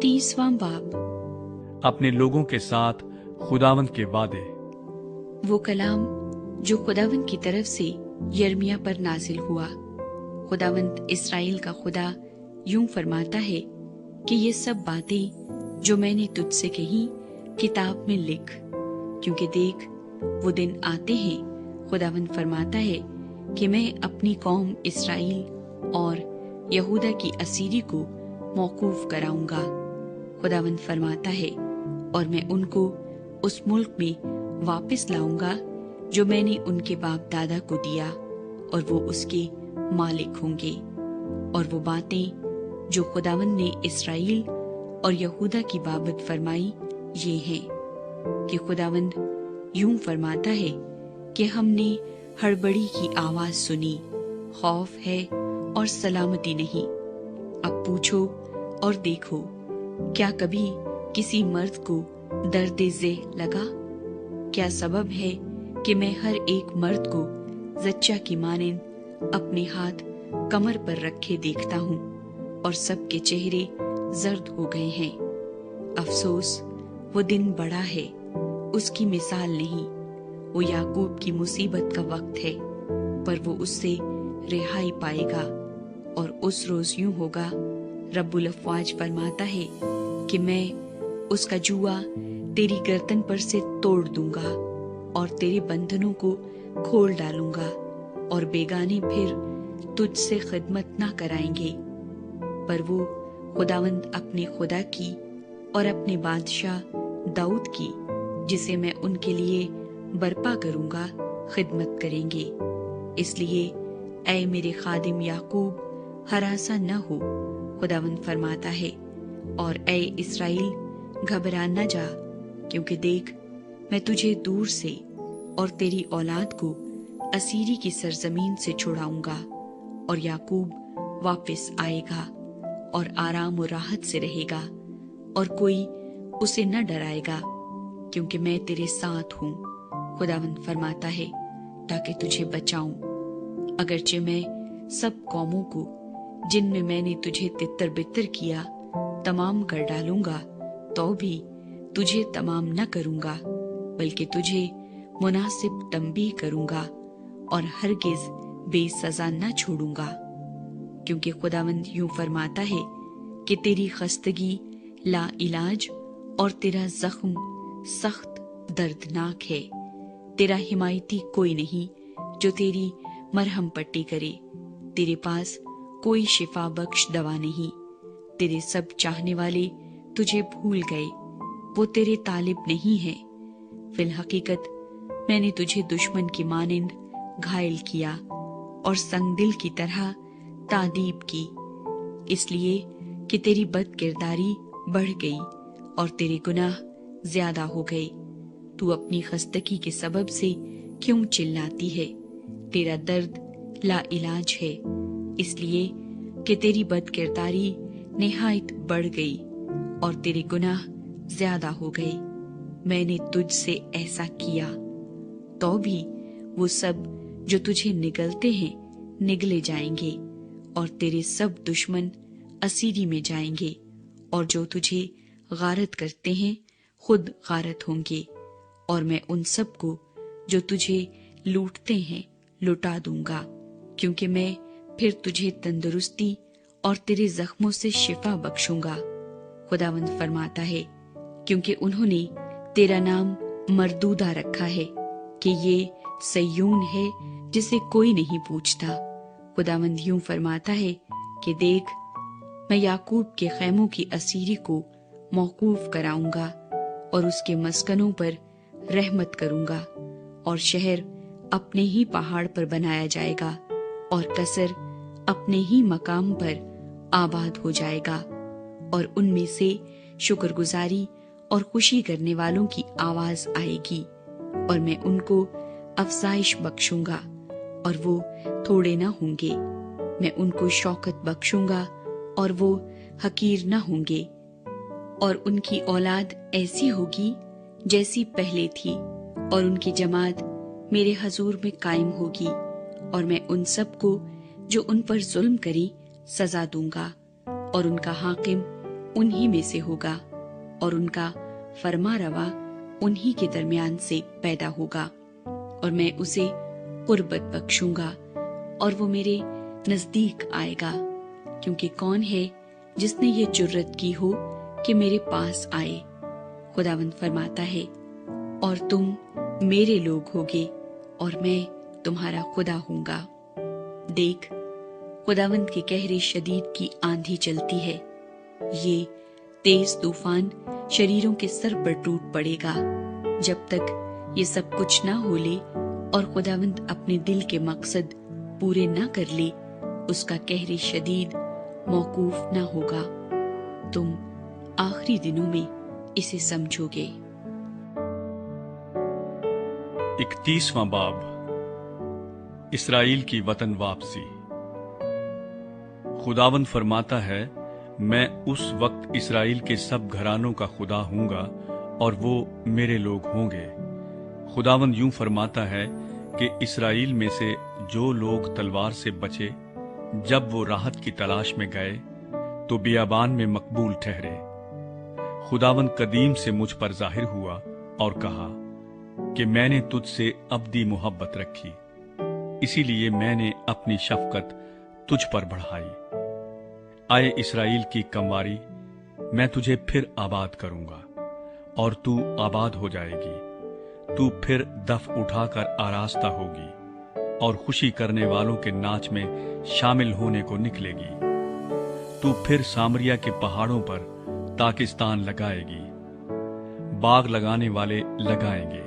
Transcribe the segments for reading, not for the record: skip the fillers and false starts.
30वां बाब। अपने लोगों के साथ खुदावंद के वादे। वो कलाम जो खुदावंद की तरफ से यर्मिया पर नाजिल हुआ। खुदावंद इस्राएल का खुदा यूं फरमाता है कि ये सब बातें जो मैंने तुझसे कही किताब में लिख, क्योंकि देख वो दिन आते हैं, खुदावंद फरमाता है, कि मैं अपनी कौम इस्राएल और यहूदा की असीरी को मौकूफ कराऊंगा। खुदावंद फरमाता है, और मैं उनको उस मुल्क में वापस लाऊंगा जो मैंने उनके बाप दादा को दिया, और वो उसके मालिक होंगे। और वो बातें जो खुदावंद ने इस्राएल और यहूदा की बाबत फरमाई ये हैं कि खुदावंद यूं फरमाता है कि हमने हड़बड़ी की आवाज सुनी, खौफ है और सलामती नहीं। अब पूछो और देखो, क्या कभी किसी मर्द को दर्द ज़े लगा? क्या सबब है कि मैं हर एक मर्द को जच्चा की मानिंद अपने हाथ कमर पर रखे देखता हूँ, और सबके चेहरे जर्द हो गए हैं। अफसोस, वो दिन बड़ा है, उसकी मिसाल नहीं। वो याकूब की मुसीबत का वक्त है, पर वो उससे रिहाई पाएगा। और उस रोज यूं होगा, रब्बुल अफ़वाज फरमाता है, कि मैं उसका जुआ तेरी गर्दन पर से तोड़ दूंगा और तेरे बंधनों को खोल डालूंगा, और बेगाने फिर तुझसे खिदमत ना कराएंगे। पर वो खुदावंद अपने खुदा की और अपने बादशाह दाऊद की, जिसे मैं उनके लिए बर्पा करूंगा, खिदमत करेंगे। इसलिए ऐ मेरे खादिम याकूब, हरासा न हो, खुदावंद फरमाता है, और ऐ इस्राएल, घबरा न जा, क्योंकि देख मैं तुझे दूर से और तेरी औलाद को असीरी की सरजमीन से छुड़ाऊंगा, और याकूब वापस आएगा और आराम और राहत से रहेगा, और कोई उसे न डराएगा, क्योंकि मैं तेरे साथ हूँ, खुदावंद फरमाता है, ताकि तुझे बचाऊं। अगरचे मैं सब कौमों को जिनमें मैंने तुझे तितर बितर किया तमाम कर डालूंगा, तो भी तुझे तमाम न करूंगा, बल्कि तुझे मुनासिब तंबीह करूंगा और हरगिज बेसजा न छोड़ूंगा। क्योंकि खुदावंद यूं फरमाता है कि तेरी खस्तगी ला इलाज और तेरा जख्म सख्त दर्दनाक है। तेरा हिमायती कोई नहीं जो तेरी मरहम पट्टी करे। तेरे पास कोई शिफा बख्श दवा नहीं। तेरे सब चाहने वाले तुझे भूल गए, वो तेरे तालिब नहीं है। फिल हकीकत मैंने तुझे दुश्मन की मानिंद घायल किया और संगदिल की तरह तादीब की, इसलिए कि तेरी बद किरदारी बढ़ गई और तेरे गुनाह ज्यादा हो गए। तू अपनी खस्तगी के सबब से क्यों चिल्लाती है? तेरा दर्द ला इलाज है, इसलिए कि तेरी बद किरदारी निहायत बढ़ गई और तेरे गुनाह ज्यादा हो गए। मैंने तुझसे ऐसा किया, तो भी वो सब जो तुझे निगलते हैं निगले जाएंगे, और तेरे सब दुश्मन असीरी में जाएंगे, और जो तुझे गारत करते हैं खुद गारत होंगे। और मैं उन सब को जो तुझे लूटते हैं लुटा दूंगा, क्योंकि मैं फिर तुझे तंदुरुस्ती और तेरे जख्मों से शिफा बख्शूंगा, खुदावंद फरमाता है। क्योंकि उन्होंने तेरा नाम मरदूदा रखा है, कि ये सय्यून है जिसे कोई नहीं पूछता। खुदावंद यूं फरमाता है कि देख मैं याकूब के खैमों की असीरी को मौकूफ कराऊंगा और उसके मस्कनों पर रहमत करूंगा, और शहर अपने ही पहाड़ पर बनाया जाएगा और कसर अपने ही मकाम पर आबाद हो जाएगा, और उनमें से शुक्रगुजारी और खुशी करने वालों की आवाज आएगी, और मैं उनको अफजाइश बख्शूंगा और वो थोड़े न होंगे। मैं उनको शौकत बख्शूंगा और वो हकीर न होंगे, और उनकी औलाद ऐसी होगी जैसी पहले थी, और उनकी जमात मेरे हजूर में कायम होगी, और मैं उन सबको जो उन पर जुल्म करी सजा दूंगा, और उनका हाकिम उन्हीं में से होगा और उनका फरमा रवा उन्हीं के दरमियान से पैदा होगा, और मैं उसे कुर्बत बख्शूंगा और वो मेरे नजदीक आएगा, क्योंकि कौन है जिसने ये जुर्रत की हो कि मेरे पास आए। खुदावंद फरमाता है, और तुम मेरे लोग होगे और मैं तुम्हारा खुदा हूंगा। देख, खुदावंद के कहरे शदीद की आंधी चलती है, ये तेज तूफान शरीरों के सर पर टूट पड़ेगा। जब तक ये सब कुछ ना हो ले और खुदावंद अपने दिल के मकसद पूरे ना कर ले, उसका कहरे शदीद मौकूफ ना होगा। तुम आखिरी दिनों में इसे समझोगे। 31वां बाब, इसराइल की वतन वापसी। खुदावंद फरमाता है, मैं उस वक्त इसराइल के सब घरानों का खुदा हूंगा और वो मेरे लोग होंगे। खुदावंद यूं फरमाता है कि इसराइल में से जो लोग तलवार से बचे, जब वो राहत की तलाश में गए तो बियाबान में मकबूल ठहरे। खुदावंद कदीम से मुझ पर जाहिर हुआ और कहा कि मैंने तुझसे अब्दी मोहब्बत रखी, इसीलिए मैंने अपनी शफकत तुझ पर बढ़ाई। आए इसराइल की कंवारी, मैं तुझे फिर आबाद करूंगा और तू आबाद हो जाएगी। तू फिर दफ उठाकर आरास्ता होगी और खुशी करने वालों के नाच में शामिल होने को निकलेगी। तू फिर सामरिया के पहाड़ों पर ताकिस्तान लगाएगी। बाग लगाने वाले लगाएंगे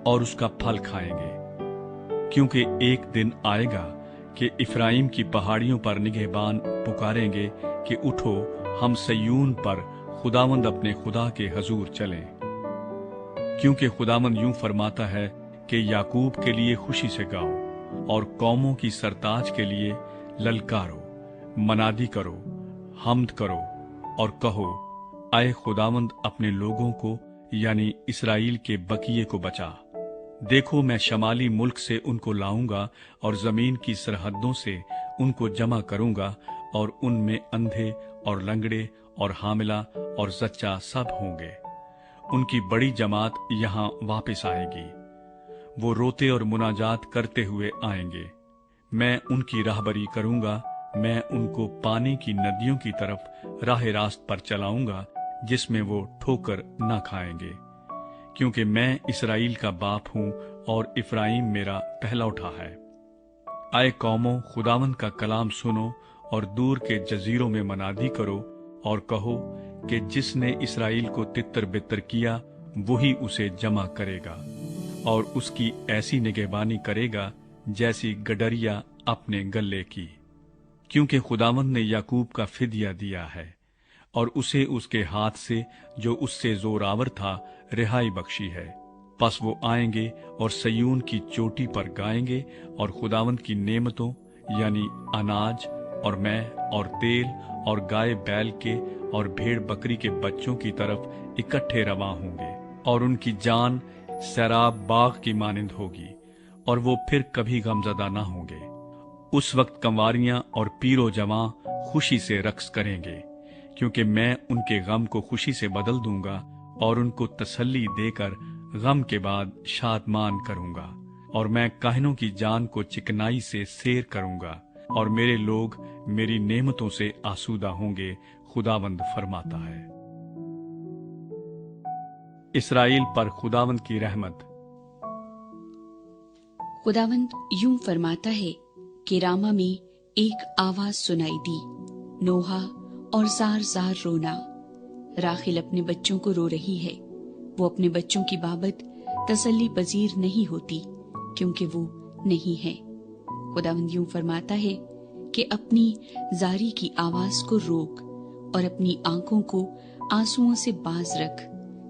और उसका फल खाएंगे, क्योंकि एक दिन आएगा कि इफ्राइम की पहाड़ियों पर निगहबान पुकारेंगे कि उठो, हम सयून पर खुदावंद अपने खुदा के हजूर चलें। क्योंकि खुदावंद यूं फरमाता है कि याकूब के लिए खुशी से गाओ और कौमों की सरताज के लिए ललकारो, मनादी करो, हम्द करो और कहो, आए खुदावंद अपने लोगों को यानी इसराइल के बकिए को बचा। देखो, मैं शमाली मुल्क से उनको लाऊंगा और जमीन की सरहदों से उनको जमा करूंगा, और उनमें अंधे और लंगड़े और हामिला और जच्चा सब होंगे। उनकी बड़ी जमात यहाँ वापस आएगी। वो रोते और मुनाजात करते हुए आएंगे। मैं उनकी राहबरी करूंगा। मैं उनको पानी की नदियों की तरफ राह रास्त पर चलाऊंगा, जिसमें वो ठोकर न खाएंगे। क्योंकि मैं इसराइल का बाप हूं और इफ्राइम मेरा पहला उठा है। आए कौमों, खुदावंद का कलाम सुनो और दूर के जजीरों में मनादी करो और कहो कि जिसने इसराइल को तितर बितर किया, वही उसे जमा करेगा और उसकी ऐसी निगहबानी करेगा जैसी गडरिया अपने गले की। क्योंकि खुदावंद ने याकूब का फिदिया दिया है और उसे उसके हाथ से जो उससे जोरावर था रिहाई बख्शी है। पस वो आएंगे और सयून की चोटी पर गाएंगे और खुदावंद की नेमतों यानी अनाज और मैं और तेल और गाय बैल के और भेड़ बकरी के बच्चों की तरफ इकट्ठे रवां होंगे, और उनकी जान सैराब बाग की मानिंद होगी और वो फिर कभी गमजदा ना होंगे। उस वक्त कंवारियां और पीरो जवां खुशी से रक्स करेंगे, क्योंकि मैं उनके गम को खुशी से बदल दूंगा और उनको तसल्ली देकर गम के बाद शादमान करूंगा। और मैं काहिनों की जान को चिकनाई से सेर करूंगा और मेरे लोग मेरी नेमतों से आसूदा होंगे, खुदावंद फरमाता है। इसराइल पर खुदावंद की रहमत। खुदावंद यूं फरमाता है कि रामा में एक आवाज सुनाई दी, नोहा और जार जार रोना। राखिल अपने बच्चों को रो रही है। वो अपने बच्चों की बाबत तसल्ली पजीर नहीं होती, क्योंकि वो नहीं है। खुदावंद यूं फरमाता है कि अपनी जारी की आवाज को रोक और अपनी आंखों को आंसुओं से बाज रख,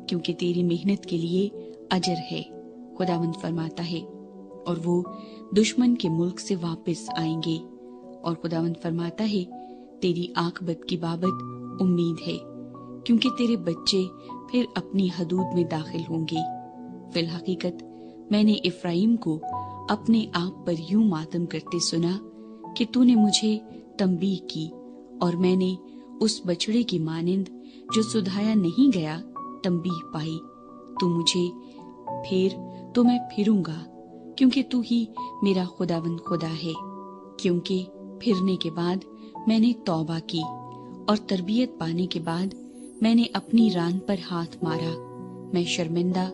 क्योंकि तेरी मेहनत के लिए अजर है। खुदावंद फरमाता है, और वो दुश्मन के मुल्क से वापस आएंगे। और खुदावंद फरमाता है, तेरी आकबत की बाबत उम्मीद है, क्योंकि तेरे बच्चे फिर अपनी हदूद में दाखिल होंगे। फिल हकीकत मैंने इफ्राइम को अपने आप पर यूं मातम करते सुना कि तूने मुझे तंबीह की, और मैंने उस बछड़े की मानिंद जो सुधाया नहीं गया तंबीह पाई। तू मुझे फेर तो मैं फिरूंगा, क्योंकि तू ही मेरा खुदावंद खुदा है। क्योंकि फिरने के बाद मैंने तौबा की और तरबियत पाने के बाद मैंने अपनी रान पर हाथ मारा। मैं शर्मिंदा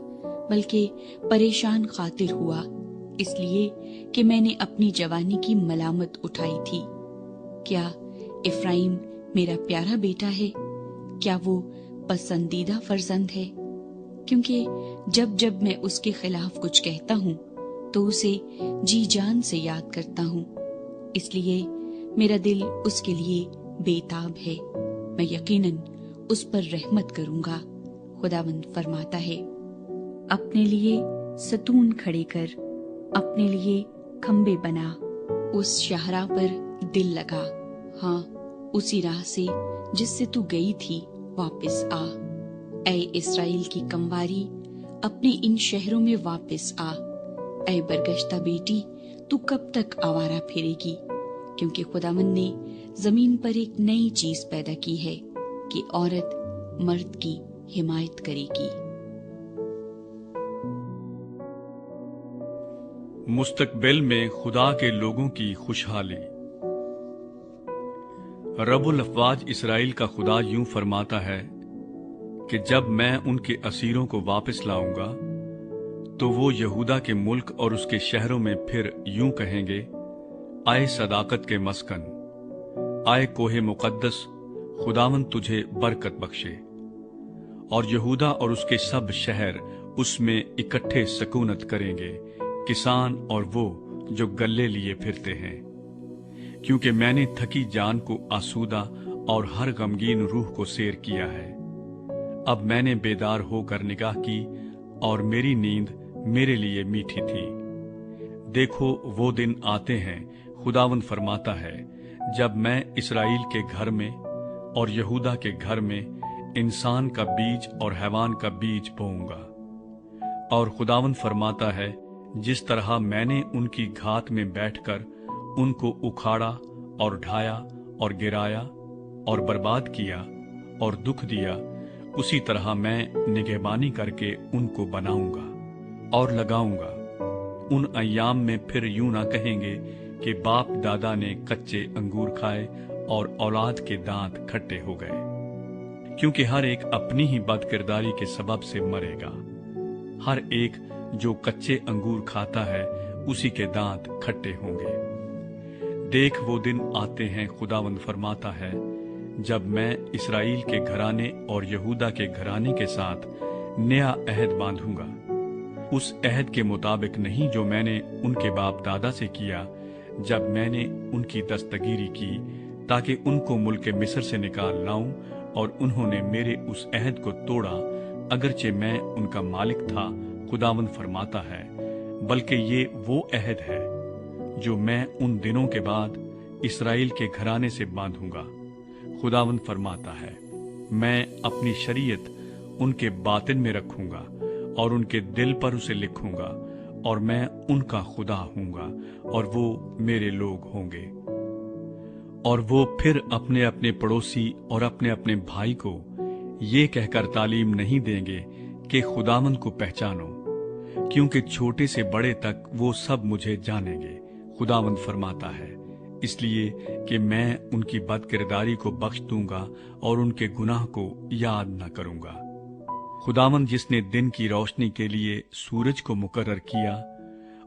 बल्कि परेशान खातिर हुआ, इसलिए कि मैंने अपनी जवानी की मलामत उठाई थी। क्या इफ्राइम मेरा प्यारा बेटा है? क्या वो पसंदीदा फर्जंद है? क्योंकि जब जब मैं उसके खिलाफ कुछ कहता हूँ तो उसे जी जान से याद करता हूँ, इसलिए मेरा दिल उसके लिए बेताब है। मैं यकीनन उस पर रहमत करूंगा। खुदावंद फरमाता है, अपने लिए सतून खड़े कर, अपने लिए खंबे बना, उस शाहरा पर दिल लगा, हाँ उसी राह से जिससे तू गई थी वापस आ। ऐ इस्राएल की कंवारी, अपने इन शहरों में वापस आ। ऐ बरगश्ता बेटी, तू कब तक आवारा फिरेगी? क्योंकि खुदावंद ने जमीन पर एक नई चीज पैदा की है कि औरत मर्द की हिमायत करेगी। मुस्तकबिल में खुदा के लोगों की खुशहाली। रब्बुल अफ़वाज इसराइल का खुदा यूं फरमाता है कि जब मैं उनके असीरों को वापस लाऊंगा तो वो यहूदा के मुल्क और उसके शहरों में फिर यूं कहेंगे, आए सदाकत के मस्कन, आए कोहे मुकद्दस, खुदावंद तुझे बरकत बख्शे। और यहूदा और उसके सब शहर उसमें इकट्ठे सकूनत करेंगे, किसान और वो जो गल्ले लिए फिरते हैं। क्योंकि मैंने थकी जान को आसूदा और हर गमगीन रूह को सैर किया है। अब मैंने बेदार होकर निगाह की और मेरी नींद मेरे लिए मीठी थी। देखो वो दिन आते हैं, खुदावंद फरमाता है, जब मैं इस्राएल के घर में और यहूदा के घर में इंसान का बीज और हैवान का बीज बोऊंगा। और खुदावंद फरमाता है, जिस तरह मैंने उनकी घात में बैठकर उनको उखाड़ा और ढाया और गिराया और बर्बाद किया और दुख दिया, उसी तरह मैं निगहबानी करके उनको बनाऊंगा और लगाऊंगा। उन अय्याम में फिर यूं ना कहेंगे कि बाप दादा ने कच्चे अंगूर खाए और औलाद के दांत खट्टे हो गए, क्योंकि हर एक अपनी ही बदकिरदारी के सबब से मरेगा। हर एक जो कच्चे अंगूर खाता है उसी के दांत खट्टे होंगे। देख वो दिन आते हैं, खुदावंद फरमाता है, जब मैं इस्राएल के घराने और यहूदा के घराने के साथ नया अहद बांधूंगा, उस अहद के मुताबिक नहीं जो मैंने उनके बाप दादा से किया जब मैंने उनकी दस्तगीरी की ताकि उनको मुल्क मिस्र से निकाल लाऊं, और उन्होंने मेरे उस अहद को तोड़ा, अगरचे मैं उनका मालिक था, खुदावंद फरमाता है। बल्कि ये वो अहद है जो मैं उन दिनों के बाद इस्राएल के घराने से बांधूंगा, खुदावंद फरमाता है। मैं अपनी शरीयत उनके बातिन में रखूंगा और उनके दिल पर उसे लिखूंगा, और मैं उनका खुदा हूंगा और वो मेरे लोग होंगे। और वो फिर अपने अपने पड़ोसी और अपने अपने भाई को ये कहकर तालीम नहीं देंगे कि खुदावंद को पहचानो, क्योंकि छोटे से बड़े तक वो सब मुझे जानेंगे, खुदावंद फरमाता है। इसलिए कि मैं उनकी बदकिरदारी को बख्श दूंगा और उनके गुनाह को याद न करूंगा। खुदावंद जिसने दिन की रोशनी के लिए सूरज को मुकर्रर किया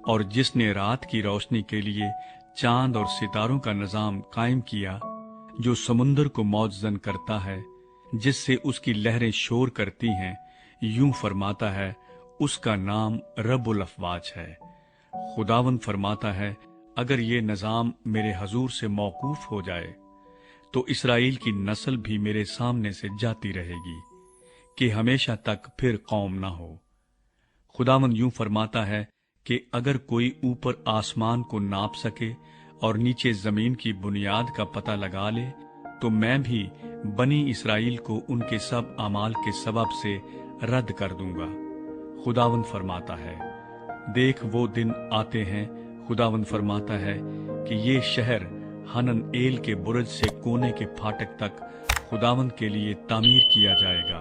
और जिसने रात की रोशनी के लिए चांद और सितारों का निजाम कायम किया, जो समुंदर को मौजजन करता है, जिससे उसकी लहरें शोर करती हैं, यूं फरमाता है, उसका नाम रब्बुल अफ़वाज है। खुदावंद फरमाता है, अगर ये निजाम मेरे हजूर से मौकूफ हो जाए तो इस्राएल की नस्ल भी मेरे सामने से जाती रहेगी कि हमेशा तक फिर कौम ना हो। खुदावंद यूं फरमाता है कि अगर कोई ऊपर आसमान को नाप सके और नीचे जमीन की बुनियाद का पता लगा ले, तो मैं भी बनी इस्राएल को उनके सब अमाल के सबब से रद्द कर दूंगा, खुदावंद फरमाता है। देख वो दिन आते हैं, खुदावंद फरमाता है, कि ये शहर हनन एल के बुर्ज से कोने के फाटक तक खुदावंद के लिए तामीर किया जाएगा।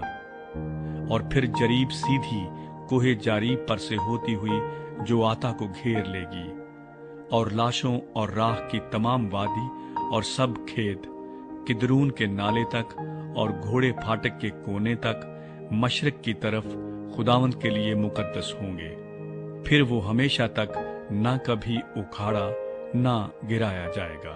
और फिर जरीब सीधी कोहे जारीब पर से होती हुई जो आता को घेर लेगी, और लाशों और राख की तमाम वादी और सब खेत किदरून के नाले तक और घोड़े फाटक के कोने तक मशरक की तरफ खुदावंद के लिए मुकद्दस होंगे। फिर वो हमेशा तक ना कभी उखाड़ा ना गिराया जाएगा।